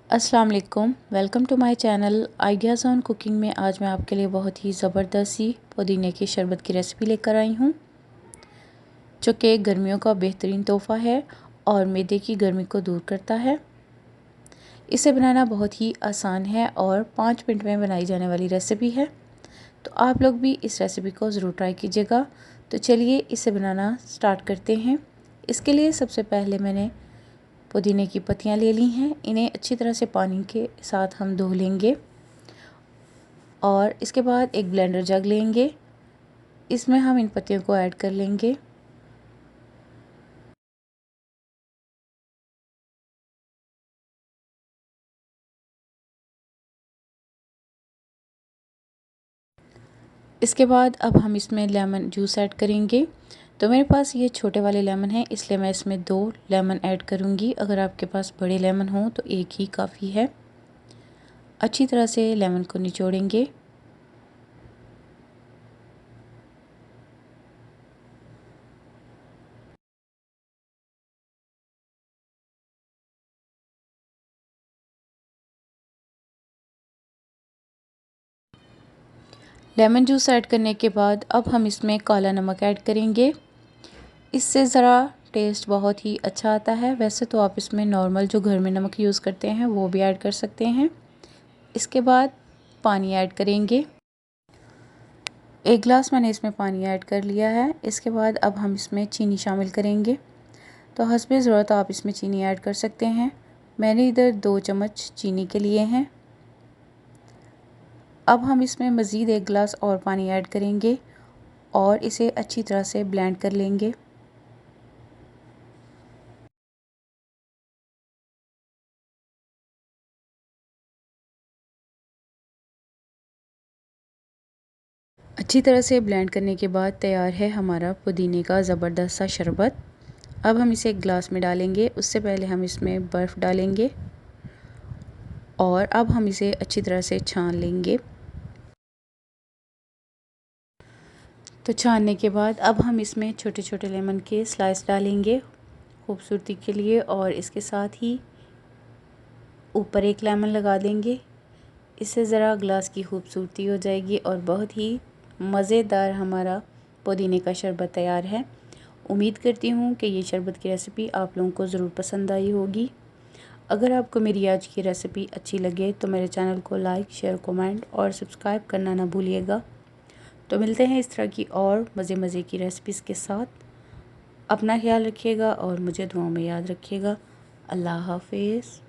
अस्सलाम वालेकुम, welcome to my channel ideas on cooking में आज मैं आपके लिए बहुत ही ज़बरदस्त सी पुदीने के शरबत की रेसिपी लेकर आई हूँ, जो कि गर्मियों का बेहतरीन तोहफ़ा है और मैदे की गर्मी को दूर करता है। इसे बनाना बहुत ही आसान है और 5 मिनट में बनाई जाने वाली रेसिपी है, तो आप लोग भी इस रेसिपी को ज़रूर ट्राई कीजिएगा। तो चलिए इसे बनाना स्टार्ट करते हैं। इसके लिए सबसे पहले मैंने पुदीने की पत्तियां ले ली हैं। इन्हें अच्छी तरह से पानी के साथ हम धो लेंगे और इसके बाद एक ब्लेंडर जग लेंगे। इसमें हम इन पत्तियों को ऐड कर लेंगे। इसके बाद अब हम इसमें लेमन जूस ऐड करेंगे। तो मेरे पास ये छोटे वाले लेमन हैं, इसलिए मैं इसमें 2 लेमन ऐड करूँगी। अगर आपके पास बड़े लेमन हों तो एक ही काफ़ी है। अच्छी तरह से लेमन को निचोड़ेंगे। लेमन जूस ऐड करने के बाद अब हम इसमें काला नमक ऐड करेंगे। इससे ज़रा टेस्ट बहुत ही अच्छा आता है। वैसे तो आप इसमें नॉर्मल जो घर में नमक यूज़ करते हैं वो भी ऐड कर सकते हैं। इसके बाद पानी ऐड करेंगे। 1 गिलास मैंने इसमें पानी ऐड कर लिया है। इसके बाद अब हम इसमें चीनी शामिल करेंगे। तो हस्बे ज़रूरत आप इसमें चीनी ऐड कर सकते हैं। मैंने इधर 2 चम्मच चीनी के लिए हैं। अब हम इसमें मज़ीद 1 गिलास और पानी ऐड करेंगे और इसे अच्छी तरह से ब्लेंड कर लेंगे। अच्छी तरह से ब्लेंड करने के बाद तैयार है हमारा पुदीने का ज़बरदस्त सा शरबत। अब हम इसे एक गिलास में डालेंगे। उससे पहले हम इसमें बर्फ़ डालेंगे और अब हम इसे अच्छी तरह से छान लेंगे। तो छानने के बाद अब हम इसमें छोटे छोटे लेमन के स्लाइस डालेंगे खूबसूरती के लिए, और इसके साथ ही ऊपर एक लेमन लगा देंगे। इससे ज़रा ग्लास की खूबसूरती हो जाएगी और बहुत ही मज़ेदार हमारा पुदीने का शरबत तैयार है। उम्मीद करती हूँ कि ये शरबत की रेसिपी आप लोगों को ज़रूर पसंद आई होगी। अगर आपको मेरी आज की रेसिपी अच्छी लगे तो मेरे चैनल को लाइक, शेयर, कमेंट और सब्सक्राइब करना ना भूलिएगा। तो मिलते हैं इस तरह की और मज़े की रेसिपीज़ के साथ। अपना ख्याल रखिएगा और मुझे दुआओं में याद रखिएगा। अल्लाह हाफ़िज़।